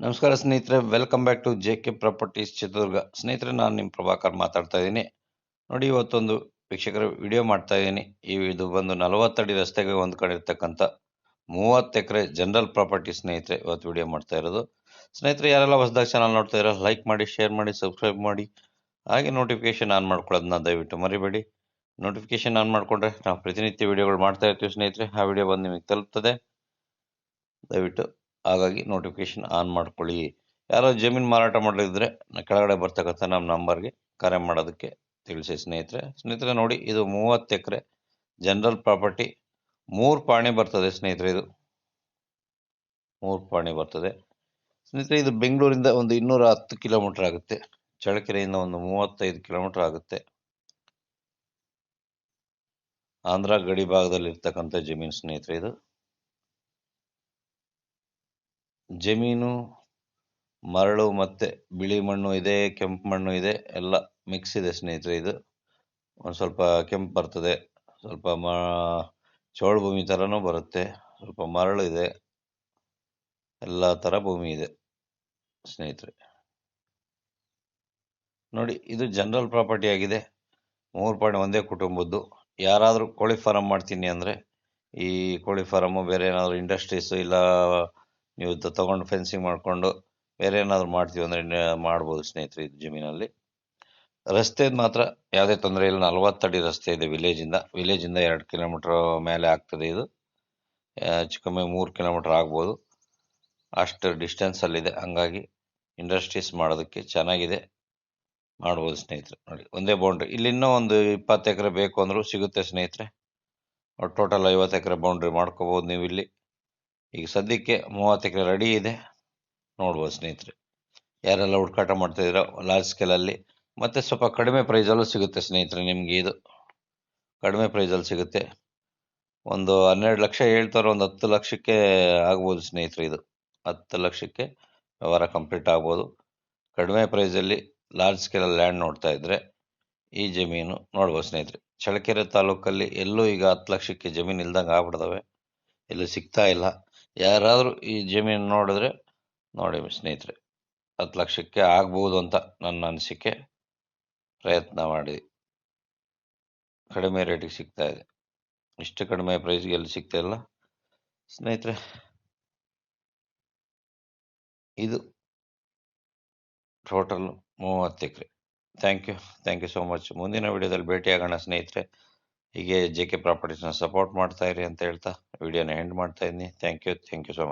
ನಮಸ್ಕಾರ ಸ್ನೇಹಿತರೆ, welcome back to J K properties Chitradurga. ಸ್ನೇಹಿತರೆ, ನಾನು ನಿಮ್ಮ ಪ್ರಭಾಕರ್ ಮಾತಾಡ್ತಾ ಇದ್ದೀನಿ. ನೋಡಿ, ಇವತ್ತೊಂದು ವೀಕ್ಷಕರ ವಿಡಿಯೋ ಮಾಡ್ತಾ ಇದ್ದೀನಿ. ಇದು ಬಂದು 40 ಅಡಿ ರಸ್ತೆಗೆ ಹೊಂದ್ಕೊಂಡಿರ್ತಕ್ಕಂಥ 30 ಎಕರೆ ಜನರಲ್ ಪ್ರಾಪರ್ಟಿ ಸ್ನೇಹಿತರೆ ಇವತ್ತು ವಿಡಿಯೋ ಮಾಡ್ತಾ ಇರೋದು. ಸ್ನೇಹಿತರೆ, ಯಾರೆಲ್ಲ ಹೊಸದಾಗಿ ಚಾನಲ್ ನೋಡ್ತಾ ಇರೋ ಲೈಕ್ ಮಾಡಿ, ಶೇರ್ ಮಾಡಿ, ಸಬ್ಸ್ಕ್ರೈಬ್ ಮಾಡಿ, ಹಾಗೆ ನೋಟಿಫಿಕೇಶನ್ ಆನ್ ಮಾಡ್ಕೊಳ್ಳೋದನ್ನ ದಯವಿಟ್ಟು ಮರಿಬೇಡಿ. ನೋಟಿಫಿಕೇಶನ್ ಆನ್ ಮಾಡಿಕೊಂಡ್ರೆ ನಾವು ಪ್ರತಿನಿತ್ಯ ವಿಡಿಯೋಗಳು ಮಾಡ್ತಾ ಇರ್ತೀವಿ ಸ್ನೇಹಿತರೆ. ಆ ವಿಡಿಯೋ ಬಂದು ನಿಮಗೆ ತಲುಪ್ತದೆ. ದಯವಿಟ್ಟು ಹಾಗಾಗಿ ನೋಟಿಫಿಕೇಶನ್ ಆನ್ ಮಾಡ್ಕೊಳ್ಳಿ. ಯಾರೋ ಜಮೀನು ಮಾರಾಟ ಮಾಡಲಿದ್ರೆ ಕೆಳಗಡೆ ಬರ್ತಕ್ಕಂಥ ನಮ್ಮ ನಂಬರ್ಗೆ ಕರೆ ಮಾಡೋದಕ್ಕೆ ತಿಳಿಸಿ ಸ್ನೇಹಿತರೆ. ನೋಡಿ, ಇದು 30 ಎಕರೆ ಜನರಲ್ ಪ್ರಾಪರ್ಟಿ. 3 ಪಾಣಿ ಬರ್ತದೆ ಸ್ನೇಹಿತರೆ. ಇದು 3 ಪಾಣಿ ಬರ್ತದೆ ಸ್ನೇಹಿತರೆ. ಇದು ಬೆಂಗಳೂರಿಂದ ಒಂದು 210 ಕಿಲೋಮೀಟರ್ ಆಗುತ್ತೆ. ಚಳ್ಳಕೆರೆಯಿಂದ ಒಂದು 35 ಕಿಲೋಮೀಟರ್ ಆಗುತ್ತೆ. ಆಂಧ್ರ ಗಡಿ ಭಾಗದಲ್ಲಿ ಇರ್ತಕ್ಕಂಥ ಜಮೀನು ಸ್ನೇಹಿತರೆ. ಇದು ಜಮೀನು ಮರಳು ಮತ್ತೆ ಬಿಳಿ ಮಣ್ಣು ಇದೆ, ಕೆಂಪು ಮಣ್ಣು ಇದೆ, ಎಲ್ಲ ಮಿಕ್ಸ್ ಇದೆ ಸ್ನೇಹಿತರೆ. ಇದು ಒಂದು ಸ್ವಲ್ಪ ಕೆಂಪು ಬರ್ತದೆ, ಸ್ವಲ್ಪ ಚೋಳು ಭೂಮಿ ಥರನೂ ಬರುತ್ತೆ, ಸ್ವಲ್ಪ ಮರಳು ಇದೆ, ಎಲ್ಲ ಥರ ಭೂಮಿ ಇದೆ ಸ್ನೇಹಿತರೆ. ನೋಡಿ, ಇದು ಜನರಲ್ ಪ್ರಾಪರ್ಟಿ ಆಗಿದೆ. 3 ಪಾಣಿ ಒಂದೇ ಕುಟುಂಬದ್ದು. ಯಾರಾದರೂ ಕೋಳಿ ಫಾರಂ ಮಾಡ್ತೀನಿ ಅಂದರೆ ಈ ಕೋಳಿ ಫಾರಮ್ಮು ಬೇರೆ ಏನಾದರೂ ಇಂಡಸ್ಟ್ರೀಸು ಇಲ್ಲ ನೀವು ತಗೊಂಡು ಫೆನ್ಸಿಂಗ್ ಮಾಡಿಕೊಂಡು ಬೇರೆ ಏನಾದರೂ ಮಾಡ್ತೀವಿ ಅಂದರೆ ಮಾಡ್ಬೋದು ಸ್ನೇಹಿತರೆ. ಇದು ಜಮೀನಲ್ಲಿ ರಸ್ತೆದು ಮಾತ್ರ ಯಾವುದೇ ತೊಂದರೆ ಇಲ್ಲ. 40 ಅಡಿ ರಸ್ತೆ ಇದೆ ವಿಲೇಜಿಂದ 2 ಕಿಲೋಮೀಟ್ರ್ ಮೇಲೆ ಆಗ್ತದೆ. ಇದು ಹೆಚ್ಚು ಕಮ್ಮಿ 3 ಕಿಲೋಮೀಟ್ರ್ ಆಗ್ಬೋದು, ಅಷ್ಟು ಡಿಸ್ಟೆನ್ಸಲ್ಲಿದೆ. ಹಂಗಾಗಿ ಇಂಡಸ್ಟ್ರೀಸ್ ಮಾಡೋದಕ್ಕೆ ಚೆನ್ನಾಗಿದೆ, ಮಾಡ್ಬೋದು ಸ್ನೇಹಿತರೆ. ನೋಡಿ, ಒಂದೇ ಬೌಂಡ್ರಿ. ಇಲ್ಲಿ ಇನ್ನೂ ಒಂದು 20 ಎಕರೆ ಬೇಕು ಅಂದರೂ ಸಿಗುತ್ತೆ ಸ್ನೇಹಿತರೆ. ಟೋಟಲ್ 50 ಎಕರೆ ಬೌಂಡ್ರಿ ಮಾಡ್ಕೋಬೋದು ನೀವು ಇಲ್ಲಿ. ಈಗ ಸದ್ಯಕ್ಕೆ 30 ಎಕರೆ ರೆಡಿ ಇದೆ, ನೋಡ್ಬೋದು ಸ್ನೇಹಿತರೆ. ಯಾರೆಲ್ಲ ಹುಡುಕಾಟ ಮಾಡ್ತಾಯಿದ್ದೀರೋ ಲಾರ್ಜ್ ಸ್ಕೇಲಲ್ಲಿ ಮತ್ತು ಸ್ವಲ್ಪ ಕಡಿಮೆ ಪ್ರೈಸಲ್ಲೂ ಸಿಗುತ್ತೆ ಸ್ನೇಹಿತರೆ. ನಿಮಗೆ ಇದು ಕಡಿಮೆ ಪ್ರೈಸಲ್ಲಿ ಸಿಗುತ್ತೆ. ಒಂದು 12 ಲಕ್ಷ ಹೇಳ್ತಾರೆ, ಒಂದು 10 ಲಕ್ಷಕ್ಕೆ ಆಗ್ಬೋದು ಸ್ನೇಹಿತರೆ. ಇದು 10 ಲಕ್ಷಕ್ಕೆ ವ್ಯವಹಾರ ಕಂಪ್ಲೀಟ್ ಆಗ್ಬೋದು. ಕಡಿಮೆ ಪ್ರೈಸಲ್ಲಿ ಲಾರ್ಜ್ ಸ್ಕೇಲಲ್ಲಿ ಲ್ಯಾಂಡ್ ನೋಡ್ತಾ ಇದ್ದರೆ ಈ ಜಮೀನು ನೋಡ್ಬೋದು ಸ್ನೇಹಿತರೆ. ಚಳ್ಳಕೆರೆ ತಾಲೂಕಲ್ಲಿ ಎಲ್ಲೂ ಈಗ 10 ಲಕ್ಷಕ್ಕೆ ಜಮೀನು ಇಲ್ದಂಗೆ ಆಗ್ಬಿಡ್ತವೆ, ಎಲ್ಲೂ ಸಿಗ್ತಾ ಇಲ್ಲ. ಯಾರಾದರೂ ಈ ಜಮೀನು ನೋಡಿದ್ರೆ ನೋಡಿ ಸ್ನೇಹಿತರೆ, 10 ಲಕ್ಷಕ್ಕೆ ಆಗ್ಬೋದು ಅಂತ ನನ್ನ ಅನಿಸಿಕೆ. ಪ್ರಯತ್ನ ಮಾಡಿ, ಕಡಿಮೆ ರೇಟಿಗೆ ಸಿಗ್ತಾ ಇದೆ. ಇಷ್ಟು ಕಡಿಮೆ ಪ್ರೈಸ್ಗೆ ಎಲ್ಲಿ ಸಿಗ್ತಾ ಇಲ್ಲ ಸ್ನೇಹಿತರೆ. ಇದು ಟೋಟಲ್ 30 ಎಕರೆ. Thank you so much. ಮುಂದಿನ ವಿಡಿಯೋದಲ್ಲಿ ಭೇಟಿಯಾಗೋಣ ಸ್ನೇಹಿತರೆ. ಹೀಗೆ ಜೆ.ಕೆ ಪ್ರಾಪರ್ಟೀಸ್ನ ಸಪೋರ್ಟ್ ಮಾಡ್ತಾ ಇರಿ ಅಂತ ಹೇಳ್ತಾ ವಿಡಿಯೋನ ಎಂಡ್ ಮಾಡ್ತಾ ಇದ್ದೀನಿ. Thank you so much.